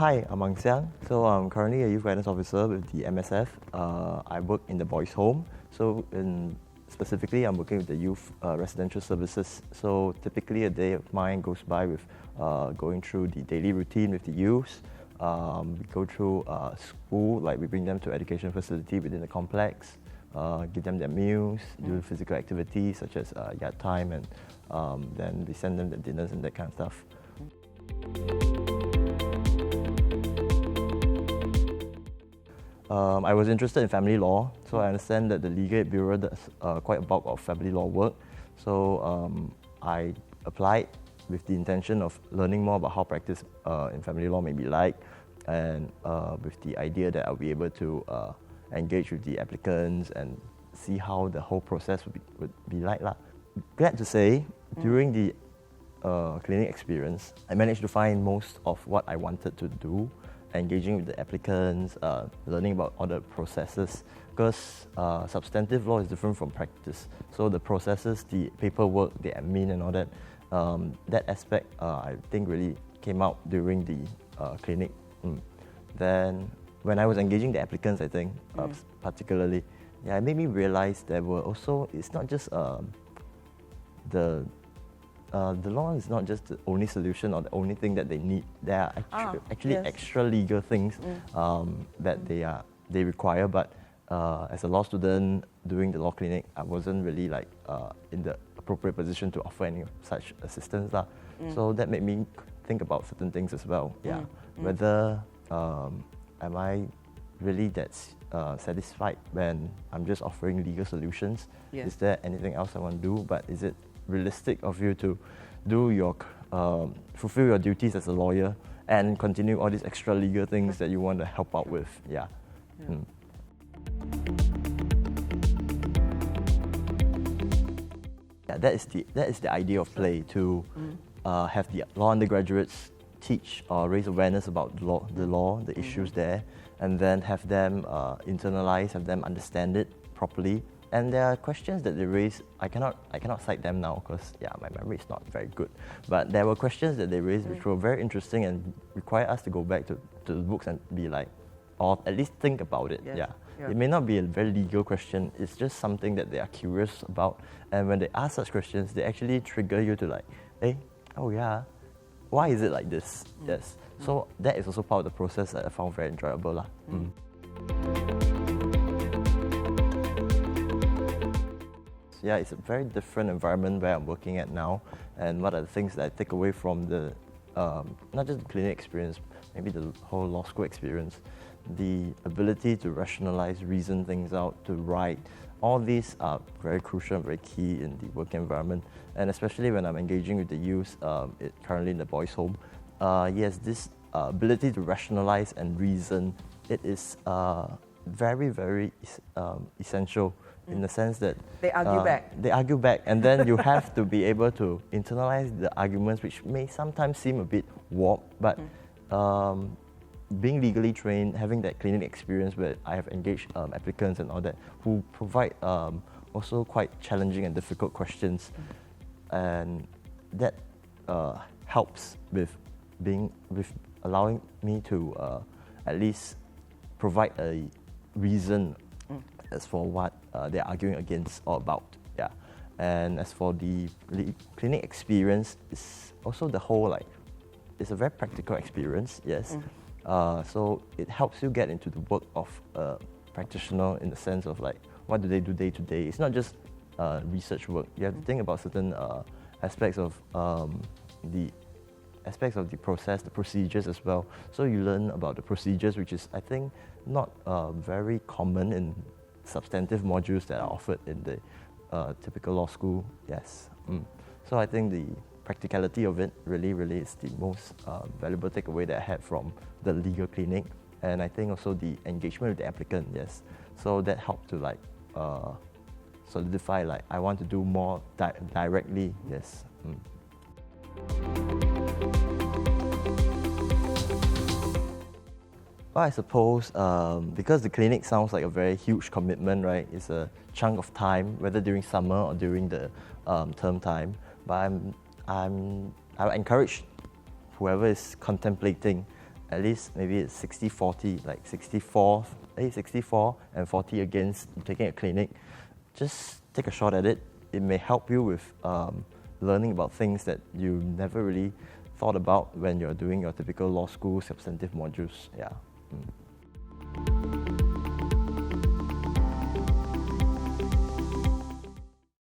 Hi, I'm Ang Siang. So I'm currently a youth guidance officer with the MSF. I work in the boys' home. Specifically, I'm working with the youth residential services. So typically, a day of mine goes by with going through the daily routine with the youths. We go through school, like we bring them to education facility within the complex, give them their meals, do physical activities such as yard time, and then we send them the dinners and that kind of stuff. I was interested in family law, so I understand that the Legal Aid Bureau does quite a bulk of family law work. So I applied with the intention of learning more about how practice in family law may be like, and with the idea that I'll be able to engage with the applicants and see how the whole process would be like. Glad to say, during the clinic experience, I managed to find most of what I wanted to do, engaging with the applicants, learning about all the processes, because substantive law is different from practice. So the processes, the paperwork, the admin and all that, that aspect I think really came out during the clinic. Then when I was engaging the applicants, I think particularly, it made me realize there were also, it's not just the law is not just the only solution or the only thing that they need. There are actually extra legal things that they require. But as a law student doing the law clinic, I wasn't really in the appropriate position to offer any such assistance. So that made me think about certain things as well. Whether am I really that satisfied when I'm just offering legal solutions? Is there anything else I want to do? But is it realistic of you to do your fulfill your duties as a lawyer and continue all these extra legal things that you want to help out with? That is the idea of play, to have the law undergraduates teach or raise awareness about the law, the issues there, and then have them internalize, have them understand it properly. And there are questions that they raise. I cannot cite them now because my memory is not very good. But there were questions that they raised which were very interesting and require us to go back to the books and be like, or at least think about it. It may not be a very legal question. It's just something that they are curious about. And when they ask such questions, they actually trigger you to like, hey, why is it like this? So that is also part of the process that I found very enjoyable. It's a very different environment where I'm working at now, and what are the things that I take away from the, not just the clinic experience, maybe the whole law school experience, the ability to rationalize, reason things out, to write. All these are very crucial and very key in the work environment, and especially when I'm engaging with the youth, currently in the boys' home. This ability to rationalize and reason, it is very, very essential. In the sense that they argue back. And then you have to be able to internalize the arguments, which may sometimes seem a bit warped, but being legally trained, having that clinic experience where I have engaged applicants and all that, who provide also quite challenging and difficult questions, and that helps with allowing me to at least provide a reason as for what they're arguing against or about. And as for the clinic experience, it's also the whole it's a very practical experience, so it helps you get into the work of a practitioner in the sense of what do they do day to day. It's not just research work. You have to think about certain aspects of the process, the procedures as well. So you learn about the procedures, which is, I think, not very common in substantive modules that are offered in the typical law school. So I think the practicality of it really is the most valuable takeaway that I had from the legal clinic, and I think also the engagement with the applicant. So that helped to solidify I want to do more directly. Well, I suppose because the clinic sounds like a very huge commitment, right? It's a chunk of time, whether during summer or during the term time. But I encourage whoever is contemplating at least maybe it's 60-40, like 64 and 40 against taking a clinic. Just take a shot at it. It may help you with learning about things that you never really thought about when you're doing your typical law school substantive modules. Yeah.